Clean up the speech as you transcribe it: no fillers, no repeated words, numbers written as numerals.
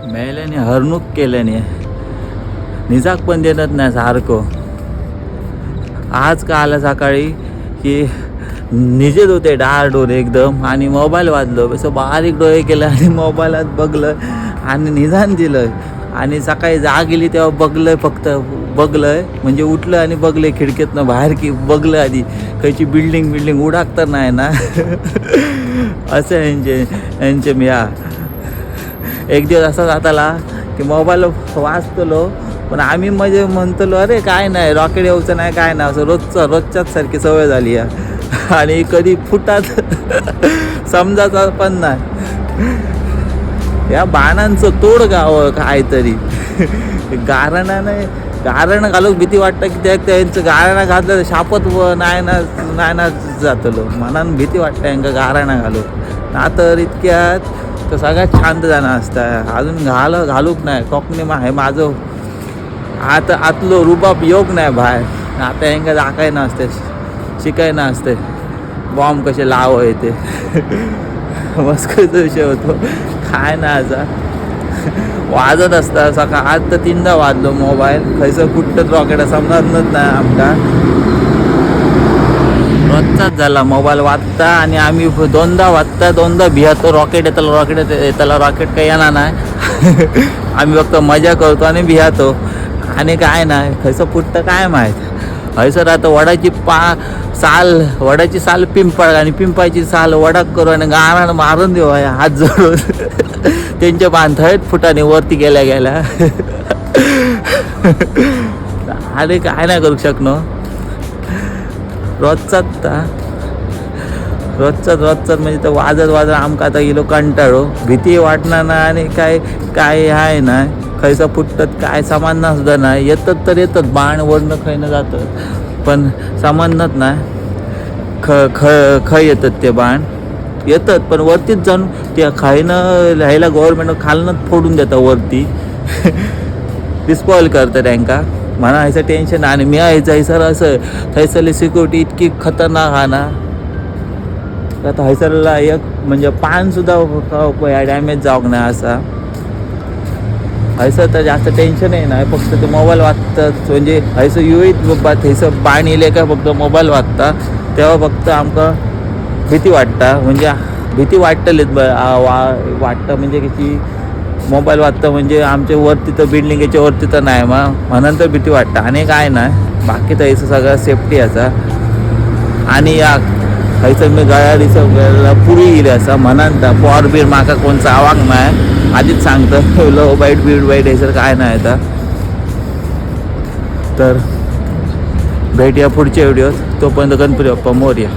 मेल्याने हरणूक केल्याने निजाक पण देत नाही सारखं. आज का आला सकाळी की निजेत होते डारडोर एकदम आणि मोबाईल वाजलो असं बारीक डोळे केलं आणि मोबाईलात बघलं आणि निदान दिलं. आणि सकाळी जाग गेली तेव्हा बघलं, फक्त बघलं म्हणजे उठलं आणि बघले खिडकीतनं बाहेर की बघलं आधी खयची बिल्डिंग उडाक तर नाही ना. असं यांचे मी एक दिवस असा जाताला की मोबाईल वाचतलो पण आम्ही म्हणजे म्हणतलो अरे काय नाही रॉकेट येऊचं नाही काय नाही असं रोजच्याच सारखी सवय झाली आहे. आणि कधी फुटात समजायचं पण नाही. या बाणांचं तोड गावं काहीतरी. गारण घालूक भीती वाटतं की त्यांचं गारणा घातलं शापत नाही ना जातलो. मनान भीती वाटतं यांका गारणा घालूक ना तर इतक्यात तर सगळ्यात शांत जाणं असतं. अजून घालूक नाही कोकणी हे माझं आता आतलो रुबाब योग नाही बाहेर. आता यांका दाखाय ना असते शिकाय ना असते बॉम्ब कसे लाव येते. मस्करीचा विषय होतो काय ना असा वाजत असता. सकाळ आज तर 3दा वाजलो मोबाईल खयचं कुठंच रॉकेट समजत नाही आमका. रोजचाच झाला मोबाईल वाजता आणि आम्ही 2दा वाजता 2दा भियातो रॉकेट येताला रॉकेट काही येणार नाही. आम्ही फक्त मजा करतो आणि भियातो आणि काय नाही खयचं फुटतं काय माहीत. हयसर आता वडाची साल पिंपळ आणि पिंपाची साल वडाक करू आणि गाणं मारून देऊ हात जोडून. त्यांच्या बांधळीत फुटाने वरती गेल्या. अरे काय नाही करू शकनो. रोजचाच म्हणजे तर वाजत आमका आता गेलो कंटाळो. भीती वाटणार ना आणि काय आहे ना खयचं फुटतात काय सामानना सुद्धा नाही. येतात तर येतात बाण वरनं खयनं जातात पण सामानच नाही. खय येतात ते बाण येतात पण वरतीच जाऊन त्या खायनं ह्याला गव्हर्नमेंट खालनंच फोडून देतात वरती. डिस्पॉईल करतात त्यांका म्हणा ह्याचं टेन्शन. आणि मी हयसर असं थैसरली सिक्युरिटी इतकी खतरनाक हा ना. आता हयसरला एक म्हणजे पान सुद्धा डॅमेज जावक नाही असा. हयसर तर जास्त टेन्शन आहे ना फक्त ते मोबाईल वाजतात म्हणजे हयसर येईत बाबा थंयसर बाण येले काय फक्त मोबाईल वाजता तेव्हा फक्त आमकां भीती वाटता. म्हणजे भीती वाटतलीच वाटतं म्हणजे कशी मोबाईल वाजता म्हणजे आमच्या वरती तर बिल्डिंग याच्या वरती तर नाही मग म्हणून तर भीती वाटतं आणि काय नाही. बाकी तर याचं सगळं सेफ्टी याचा. आणि या हयसर मी गळ्याला पुरी गेली असा म्हणून तर पॉर बीर माका कोणचा आवाज नाही आधीच सांगतं. लो बाईट ह्यासर काय नाही आता. तर भेटूया पुढच्या व्हिडिओत. तोपर्यंत गणपती बाप्पा मोरया.